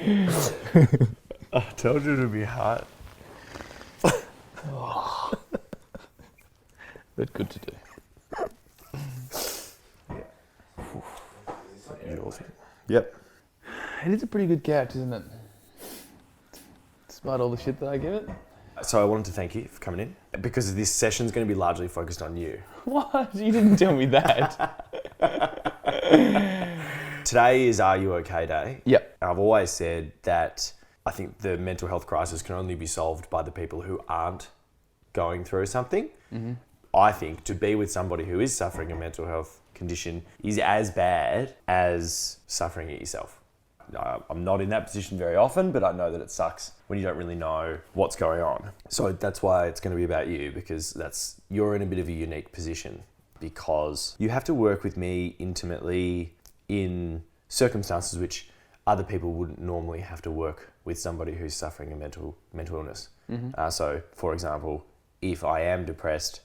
I told you to be hot. But good to do. Yep. It is a pretty good couch, isn't it? Despite all the shit that I give it. So I wanted to thank you for coming in because this session's going to be largely focused on you. What? You didn't tell me that. Today is Are You OK Day. Yep. I've always said that I think the mental health crisis can only be solved by the people who aren't going through something. Mm-hmm. I think to be with somebody who is suffering a mental health condition is as bad as suffering it yourself. I'm not in that position very often, but I know that it sucks when you don't really know what's going on. So that's why it's going to be about you, because you're in a bit of a unique position because you have to work with me intimately in circumstances which other people wouldn't normally have to work with somebody who's suffering a mental illness. Mm-hmm. So, for example, if I am depressed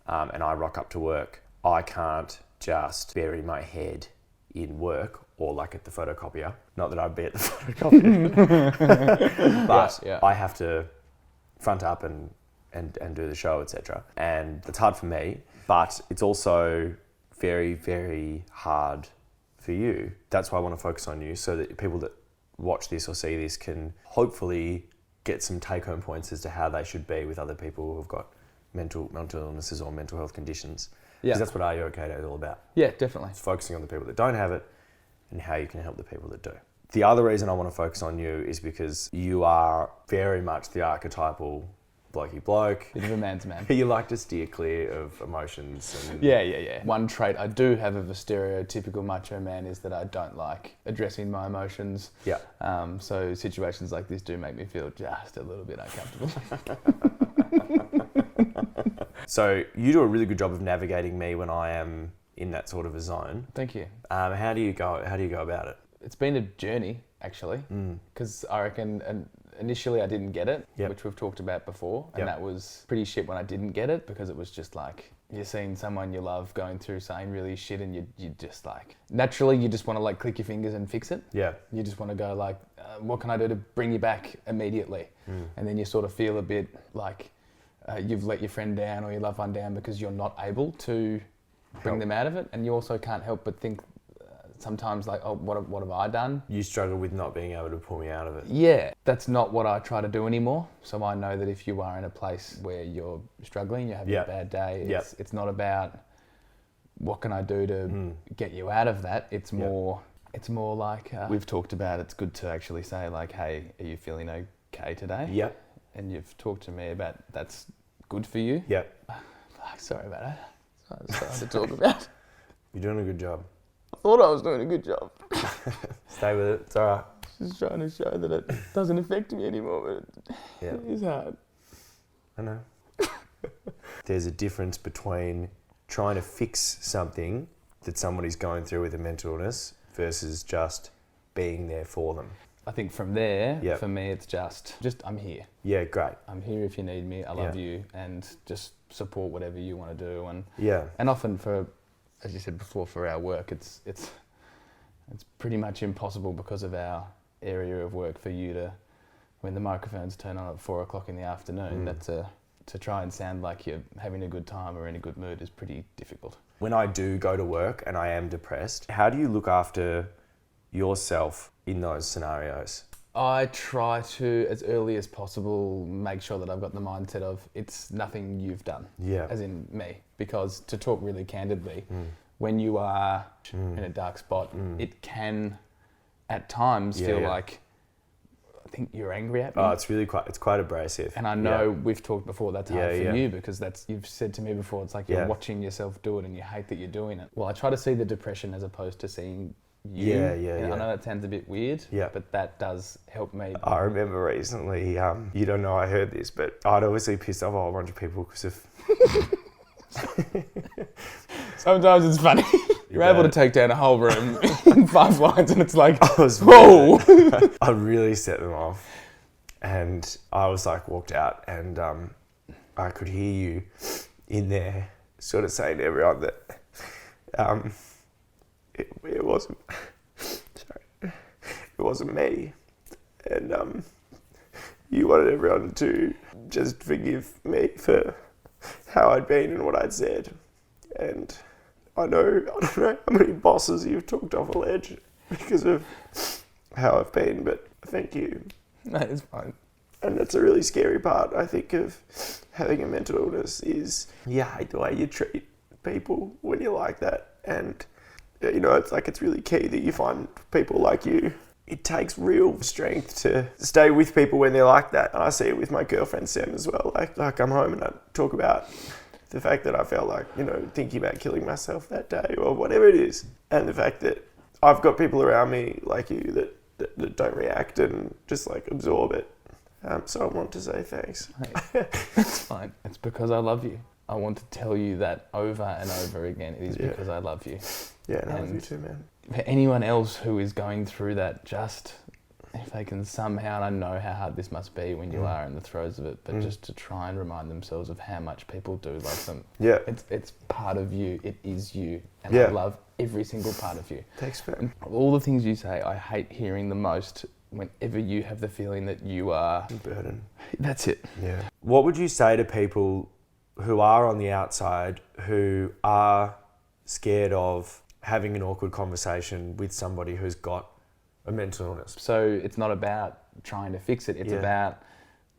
and I rock up to work, I can't just bury my head in work or like at the photocopier. Not that I'd be at the photocopier, but yeah. I have to front up and do the show, etc. And it's hard for me, but it's also very, very hard for you. That's why I want to focus on you, so that people that watch this or see this can hopefully get some take-home points as to how they should be with other people who've got mental illnesses or mental health conditions. Because that's what Are You OK Day is all about. Yeah, definitely. It's focusing on the people that don't have it and how you can help the people that do. The other reason I want to focus on you is because you are very much the archetypal blokey bloke. Bit of a man's man. You like to steer clear of emotions. And yeah. One trait I do have of a stereotypical macho man is that I don't like addressing my emotions. Yeah. So situations like this do make me feel just a little bit uncomfortable. So you do a really good job of navigating me when I am in that sort of a zone. Thank you. How do you go about it? It's been a journey, actually, because I reckon initially I didn't get it, which we've talked about before, and that was pretty shit when I didn't get it, because it was just like you're seeing someone you love going through something really shit, and you just like naturally you just want to like click your fingers and fix it. Yeah. You just want to go like, what can I do to bring you back immediately? And then you sort of feel a bit like you've let your friend down or your loved one down because you're not able to bring them out of it, and you also can't help but think sometimes like, oh, what have I done? You struggle with not being able to pull me out of it. Yeah, that's not what I try to do anymore. So I know that if you are in a place where you're struggling, you're having a bad day, it's not about what can I do to get you out of that. It's more like we've talked about. It's good to actually say like, hey, are you feeling okay today? Yep. And you've talked to me about that's good for you. Yep. Sorry about that. It's hard to talk about. You're doing a good job. I thought I was doing a good job. Stay with it. It's all right. Just trying to show that it doesn't affect me anymore, but it is hard. I know. There's a difference between trying to fix something that somebody's going through with a mental illness versus just being there for them. I think from there, for me, it's just I'm here. Yeah, great. I'm here if you need me. I love you, and just support whatever you want to do. And often for, as you said before, for our work, it's pretty much impossible because of our area of work for you to, when the microphones turn on at 4:00 in the afternoon, to try and sound like you're having a good time or in a good mood is pretty difficult. When I do go to work and I am depressed, how do you look after yourself in those scenarios? I try to, as early as possible, make sure that I've got the mindset of it's nothing you've done, as in me. Because to talk really candidly, when you are in a dark spot, it can at times feel like, I think you're angry at me. Oh, it's quite abrasive. And I know we've talked before, that's hard for you because you've said to me before, it's like you're watching yourself do it and you hate that you're doing it. Well, I try to see the depression as opposed to seeing you. I know that sounds a bit weird, but that does help me. I remember recently, you don't know I heard this, but I'd obviously pissed off a whole bunch of people because of... Sometimes it's funny. You're able to take down a whole room in 5 lines and it's like, whoa! I really set them off. And I was like, walked out and I could hear you in there sort of saying to everyone that it wasn't, sorry, it wasn't me. And you wanted everyone to just forgive me for how I'd been and what I'd said. And I don't know how many bosses you've talked off a ledge because of how I've been, but thank you. No, it's fine. And that's a really scary part, I think, of having a mental illness is you hate the way you treat people when you're like that. And, you know, it's really key that you find people like you. It takes real strength to stay with people when they're like that. And I see it with my girlfriend Sam as well. Like I come home and I talk about the fact that I felt like, you know, thinking about killing myself that day or whatever it is. And the fact that I've got people around me like you that don't react and just like absorb it. So I want to say thanks. Hey, it's fine. It's because I love you. I want to tell you that over and over again. It is because I love you. Yeah, and I love you too, man. For anyone else who is going through that, just if they can somehow, and I know how hard this must be when you are in the throes of it, but just to try and remind themselves of how much people do love them. Yeah. It's part of you. It is you. And I love every single part of you. Thanks, man. And all the things you say, I hate hearing the most whenever you have the feeling that you are... a burden. That's it. Yeah. What would you say to people who are on the outside, who are scared of having an awkward conversation with somebody who's got a mental illness? So it's not about trying to fix it. It's about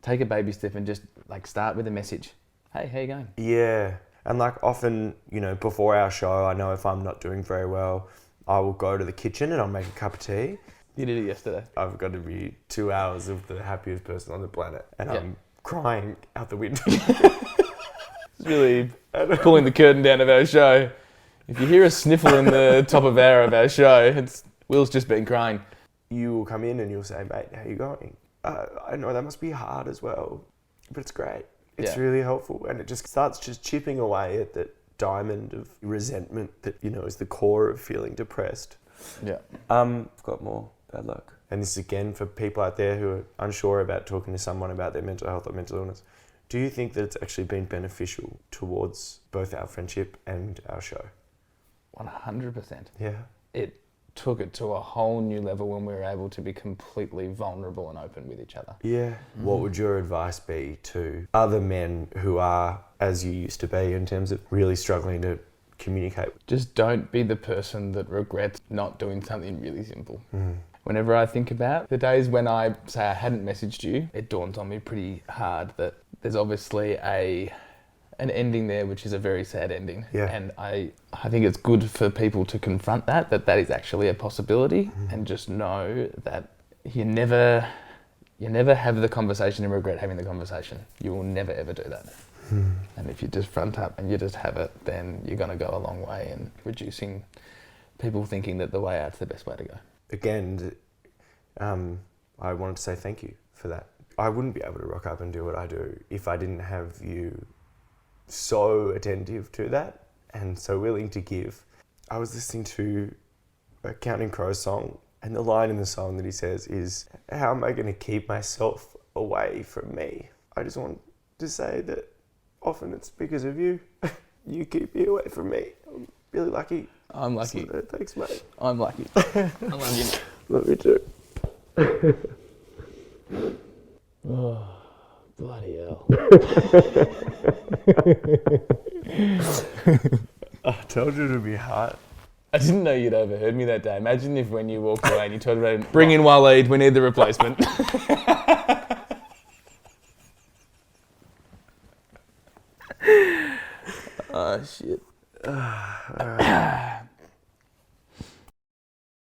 take a baby step and just like start with a message. Hey, how you going? Yeah. And like often, you know, before our show, I know if I'm not doing very well, I will go to the kitchen and I'll make a cup of tea. You did it yesterday. I've got to be 2 hours of the happiest person on the planet and I'm crying out the window. It's really pulling the curtain down of our show. If you hear a sniffle in the top of our show, it's Will's just been crying. You will come in and you'll say, mate, how you going? I know that must be hard as well, but it's great. It's really helpful. And it just starts just chipping away at that diamond of resentment that, you know, is the core of feeling depressed. Yeah. I've got more bad luck. And this is again for people out there who are unsure about talking to someone about their mental health or mental illness. Do you think that it's actually been beneficial towards both our friendship and our show? 100%. Yeah. It took it to a whole new level when we were able to be completely vulnerable and open with each other. Yeah. What would your advice be to other men who are, as you used to be, in terms of really struggling to communicate? Just don't be the person that regrets not doing something really simple. Whenever I think about the days when I say I hadn't messaged you, it dawns on me pretty hard that there's obviously an ending there, which is a very sad ending. Yeah. And I think it's good for people to confront that is actually a possibility, and just know that you never have the conversation and regret having the conversation. You will never ever do that. And if you just front up and you just have it, then you're going to go a long way in reducing people thinking that the way out's the best way to go. Again, I wanted to say thank you for that. I wouldn't be able to rock up and do what I do if I didn't have you so attentive to that and so willing to give. I was listening to a Counting Crows song, and the line in the song that he says is, how am I going to keep myself away from me? I just want to say that often it's because of you. You keep me away from me. I'm really lucky. I'm lucky. So, thanks, mate. I'm lucky. I love you. Love you too. Oh, bloody hell. I told you to be hot. I didn't know you'd overheard me that day. Imagine if when you walked away and you told me, bring in Waleed, we need the replacement. Oh, shit.